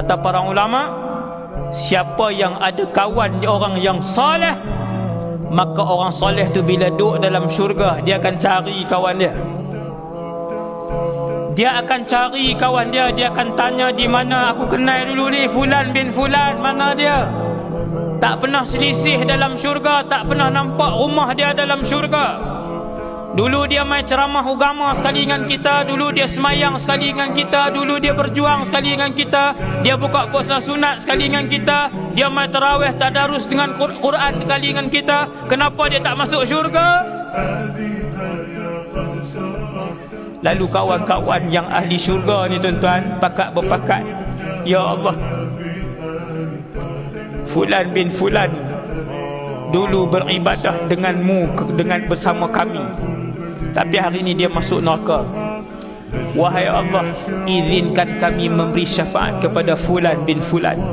Kata para ulama, siapa yang ada kawan orang yang soleh, maka orang soleh tu bila duduk dalam syurga, dia akan cari kawan dia. Dia akan cari kawan dia. Dia akan tanya, di mana aku kenal dulu ni, Fulan bin Fulan, mana dia? Tak pernah selisih dalam syurga, tak pernah nampak rumah dia dalam syurga. Dulu dia main ceramah agama sekali dengan kita, dulu dia semayang sekali dengan kita, dulu dia berjuang sekali dengan kita, dia buka puasa sunat sekali dengan kita, dia main tarawih tadarus dengan Quran sekali dengan kita. Kenapa dia tak masuk syurga? Lalu kawan-kawan yang ahli syurga ni tuan-tuan, pakat berpakat, ya Allah, Fulan bin Fulan dulu beribadah denganmu, dengan bersama kami, tapi hari ini dia masuk neraka. Wahai Allah, izinkan kami memberi syafaat kepada Fulan bin Fulan.